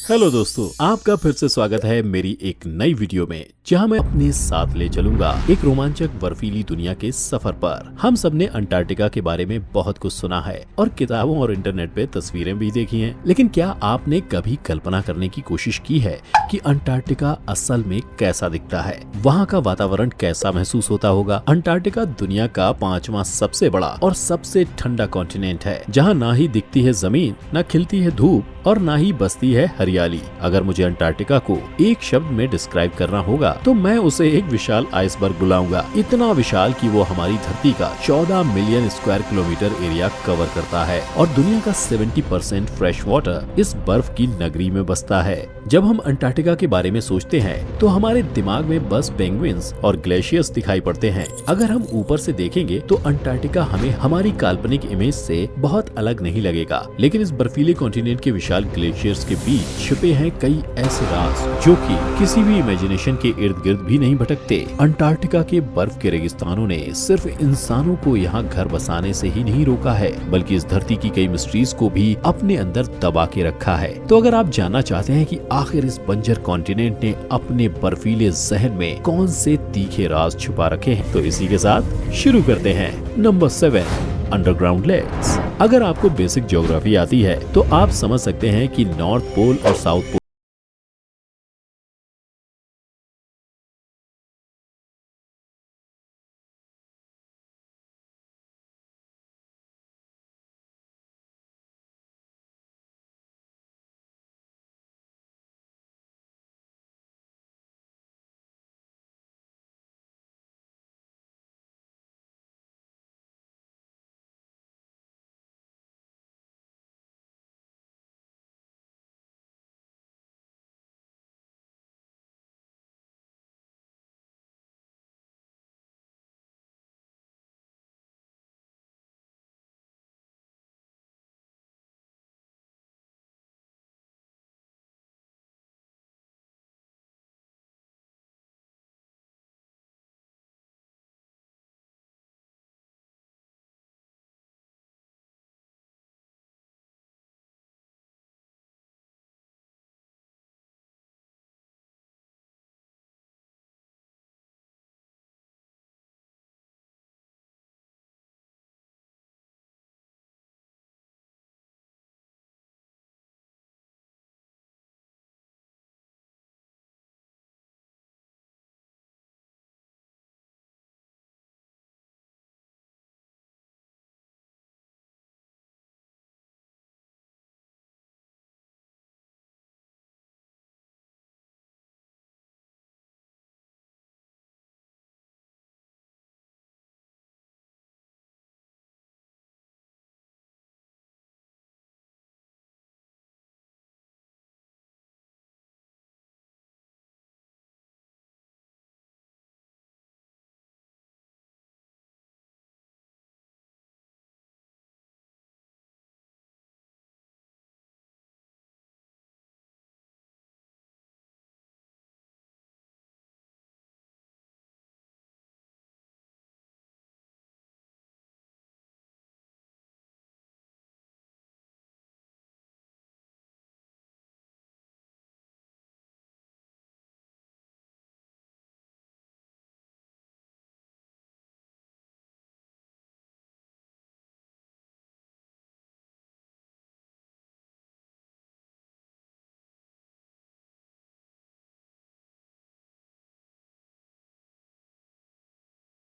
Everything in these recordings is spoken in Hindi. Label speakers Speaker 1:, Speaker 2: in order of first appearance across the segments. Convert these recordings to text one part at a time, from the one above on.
Speaker 1: हेलो दोस्तों, आपका फिर से स्वागत है मेरी एक नई वीडियो में, जहां मैं अपने साथ ले चलूंगा एक रोमांचक बर्फीली दुनिया के सफर पर। हम सबने अंटार्कटिका के बारे में बहुत कुछ सुना है और किताबों और इंटरनेट पे तस्वीरें भी देखी हैं, लेकिन क्या आपने कभी कल्पना करने की कोशिश की है कि अंटार्कटिका असल में कैसा दिखता है? वहाँ का वातावरण कैसा महसूस होता होगा? अंटार्कटिका दुनिया का 5वां सबसे बड़ा और सबसे ठंडा कॉन्टिनेंट है, जहाँ ना ही दिखती है जमीन, न खिलती है धूप और ना ही बसती है हरियाली। अगर मुझे अंटार्कटिका को एक शब्द में डिस्क्राइब करना होगा तो मैं उसे एक विशाल आइसबर्ग बुलाऊंगा। इतना विशाल कि वो हमारी धरती का 14 million square kilometre area cover करता है और दुनिया का 70% फ्रेश वाटर इस बर्फ की नगरी में बसता है। जब हम अंटार्कटिका के बारे में सोचते हैं तो हमारे दिमाग में बस पेंगुइन्स और ग्लेशियर्स दिखाई पड़ते हैं। अगर हम ऊपर से देखेंगे तो अंटार्कटिका हमें हमारी काल्पनिक इमेज से बहुत अलग नहीं लगेगा, लेकिन इस बर्फीले कॉन्टिनेंट के विशाल ग्लेशियर्स के बीच छुपे हैं कई ऐसे राज जो कि किसी भी इमेजिनेशन के इर्द गिर्द भी नहीं भटकते। अंटार्कटिका के बर्फ के रेगिस्तानों ने सिर्फ इंसानों को यहाँ घर बसाने से ही नहीं रोका है, बल्कि इस धरती की कई मिस्ट्रीज को भी अपने अंदर दबा के रखा है। तो अगर आप जानना चाहते हैं कि आखिर इस बंजर कॉन्टिनेंट ने अपने बर्फीले जहन में कौन से तीखे राज छुपा रखे हैं, तो इसी के साथ शुरू करते हैं। Number 7, underground lakes. अगर आपको बेसिक ज्योग्राफी आती है तो आप समझ सकते हैं कि नॉर्थ पोल और साउथ पोल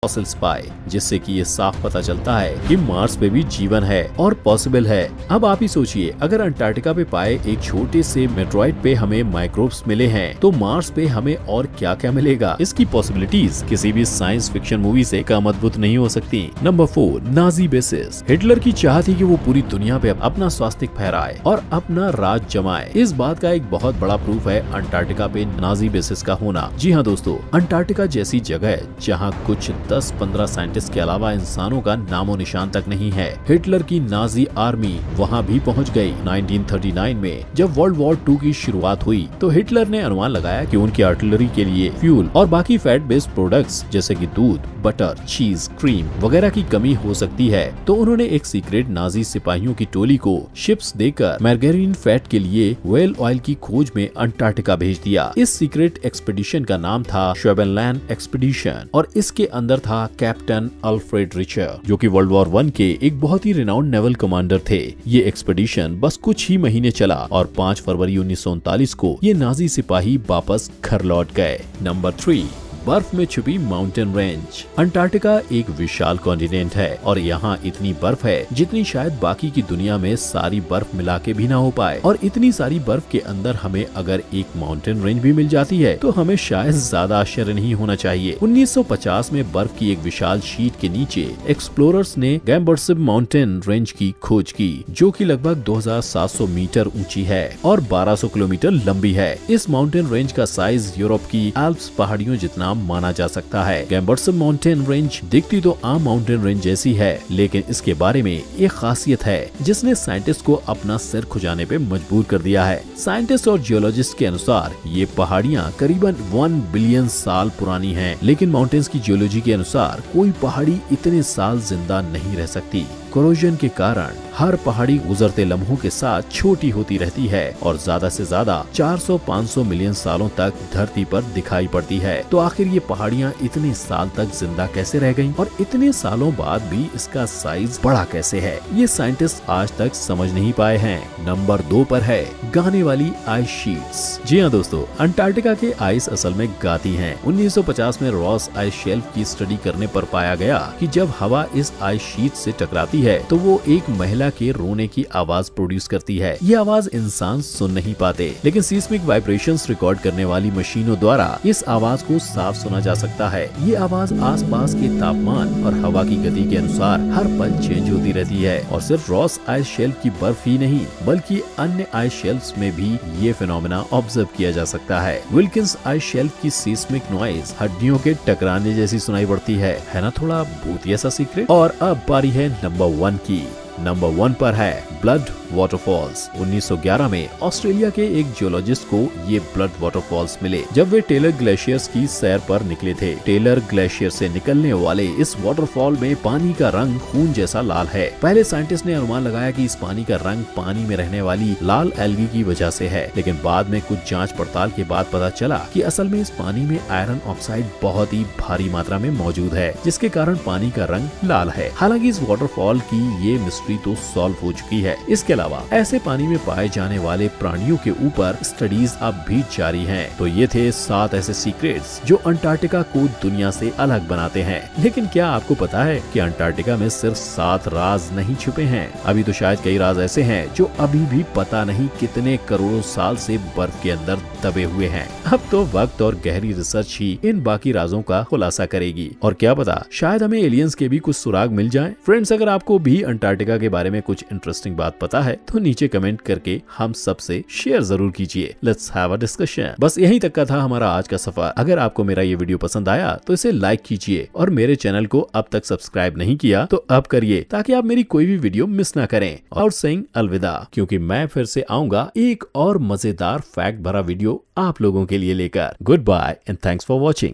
Speaker 1: फॉसिल्स पाए, जिससे कि ये साफ पता चलता है कि मार्स पे भी जीवन है और पॉसिबल है। अब आप ही सोचिए, अगर अंटार्कटिका पे पाए एक छोटे से मेट्रॉइड पे हमें माइक्रोब्स मिले हैं, तो मार्स पे हमें और क्या क्या मिलेगा? इसकी पॉसिबिलिटीज किसी भी साइंस फिक्शन मूवी से कम अद्भुत नहीं हो सकती। Number 4, Nazi basis. हिटलर की चाह थी कि वो पूरी दुनिया पे अपना स्वास्तिक फहराए और अपना राज जमाए। इस बात का एक बहुत बड़ा प्रूफ है अंटार्कटिका पे नाजी बेसिस का होना। जी हाँ दोस्तों, अंटार्कटिका जैसी जगह जहाँ कुछ 10-15 साइंटिस्ट के अलावा इंसानों का नामो निशान तक नहीं है। हिटलर की नाजी आर्मी वहाँ भी पहुँच गई। 1939 में जब वर्ल्ड वॉर 2 की शुरुआत हुई तो हिटलर ने अनुमान लगाया कि उनकी आर्टिलरी के लिए फ्यूल और बाकी फैट बेस्ड प्रोडक्ट्स जैसे कि दूध, बटर, चीज, क्रीम वगैरह की कमी हो सकती है। तो उन्होंने एक सीक्रेट नाजी सिपाहियों की टोली को शिप्स देकर मार्गेरीन फैट के लिए व्हेल ऑयल की खोज में अंटार्कटिका भेज दिया। इस सीक्रेट एक्सपीडिशन का नाम था शवेनलैंड एक्सपीडिशन और इसके अंदर था कैप्टन अल्फ्रेड रिचर, जो कि वर्ल्ड वॉर 1 के एक बहुत ही रिनाउंड नेवल कमांडर थे। ये एक्सपीडिशन बस कुछ ही महीने चला और 5 फरवरी 1939 को ये नाजी सिपाही वापस घर लौट गए। नंबर 3, बर्फ में छुपी माउंटेन रेंज। अंटार्कटिका एक विशाल कॉन्टिनेंट है और यहाँ इतनी बर्फ है जितनी शायद बाकी की दुनिया में सारी बर्फ मिला के भी ना हो पाए। और इतनी सारी बर्फ के अंदर हमें अगर एक माउंटेन रेंज भी मिल जाती है तो हमें शायद ज्यादा आश्चर्य नहीं होना चाहिए। 1950 में बर्फ की एक विशाल शीट के नीचे एक्सप्लोरर्स ने गैम्बर्सिब माउंटेन रेंज की खोज की, जो कि लगभग 2700 मीटर ऊंची है और 1200 किलोमीटर लंबी है। इस माउंटेन रेंज का साइज यूरोप की एल्प्स पहाड़ियों जितना माना जा सकता है। गैम्बर्सिब माउंटेन रेंज दिखती तो आम माउंटेन रेंज जैसी है, लेकिन इसके बारे में एक खासियत है जिसने साइंटिस्ट को अपना सिर खुजाने पे मजबूर कर दिया है। साइंटिस्ट और जियोलॉजिस्ट के अनुसार ये पहाड़ियाँ करीबन 1 बिलियन साल पुरानी हैं, लेकिन माउंटेन्स की जियोलॉजी के अनुसार कोई पहाड़ी इतने साल जिंदा नहीं रह सकती। कोरोजन के कारण हर पहाड़ी गुजरते लम्हों के साथ छोटी होती रहती है और ज्यादा से ज्यादा 400-500 मिलियन सालों तक धरती पर दिखाई पड़ती है। तो आखिर ये पहाड़ियाँ इतने साल तक जिंदा कैसे रह गईं और इतने सालों बाद भी इसका साइज बड़ा कैसे है, ये साइंटिस्ट आज तक समझ नहीं पाए हैं। नंबर 2 पर है गाने वाली आइस शीट्स। जी हाँ दोस्तों, अंटार्कटिका के आइस असल में गाती हैं। 1950 में रॉस आइस शेल्फ की स्टडी करने पर पाया गया कि जब हवा इस आइस शीट से टकराती है तो वो एक महिला के रोने की आवाज प्रोड्यूस करती है। ये आवाज इंसान सुन नहीं पाते, लेकिन सीस्मिक वाइब्रेशंस रिकॉर्ड करने वाली मशीनों द्वारा इस आवाज को साफ सुना जा सकता है। ये आवाज आसपास के तापमान और हवा की गति के अनुसार हर पल चेंज होती रहती है। और सिर्फ रॉस आइस शेल्फ की बर्फ ही नहीं बल्कि अन्य आइस शेल्फ्स में भी ये फिनोमेना ऑब्जर्व किया जा सकता है। विल्किंस आइस शेल्फ की सीस्मिक नॉइज हड्डियों के टकराने जैसी सुनाई पड़ती है ना? थोड़ा भूतिया सा सीक्रेट। और अब बारी है नंबर 1 की। नंबर 1 पर है ब्लड वाटरफॉल्स। 1911 में ऑस्ट्रेलिया के एक जियोलॉजिस्ट को ये ब्लड वाटरफॉल्स मिले जब वे टेलर ग्लेशियर्स की सैर पर निकले थे। टेलर ग्लेशियर से निकलने वाले इस वाटरफॉल में पानी का रंग खून जैसा लाल है। पहले साइंटिस्ट ने अनुमान लगाया कि इस पानी का रंग पानी में रहने वाली लाल एल्गी की वजह से है, लेकिन बाद में कुछ जांच पड़ताल के बाद पता चला कि असल में इस पानी में आयरन ऑक्साइड बहुत ही भारी मात्रा में मौजूद है, जिसके कारण पानी का रंग लाल है। हालांकि इस वाटरफॉल की ये मिस्ट्री तो सॉल्व हो चुकी है। इसके अलावा ऐसे पानी में पाए जाने वाले प्राणियों के ऊपर स्टडीज अब भी जारी हैं। तो ये थे 7 ऐसे सीक्रेट्स जो अंटार्कटिका को दुनिया से अलग बनाते हैं। लेकिन क्या आपको पता है कि अंटार्कटिका में सिर्फ 7 राज नहीं छुपे हैं? अभी तो शायद कई राज ऐसे हैं जो अभी भी पता नहीं कितने करोड़ों साल से बर्फ के अंदर दबे हुए हैं। अब तो वक्त और गहरी रिसर्च ही इन बाकी राजों का खुलासा करेगी। और क्या पता, शायद हमें एलियंस के भी कुछ सुराग मिल जाए। फ्रेंड्स, अगर आपको भी अंटार्कटिका के बारे में कुछ इंटरेस्टिंग बात पता है तो नीचे कमेंट करके हम सबसे शेयर जरूर कीजिए। Let's have a discussion. बस यहीं तक का था हमारा आज का सफर। अगर आपको मेरा ये वीडियो पसंद आया तो इसे लाइक कीजिए और मेरे चैनल को अब तक सब्सक्राइब नहीं किया तो अब करिए, ताकि आप मेरी कोई भी वीडियो मिस ना करें। और सेइंग अलविदा, क्योंकि मैं फिर से आऊंगा एक और मजेदार फैक्ट भरा वीडियो आप लोगों के लिए लेकर। Goodbye and thanks for watching.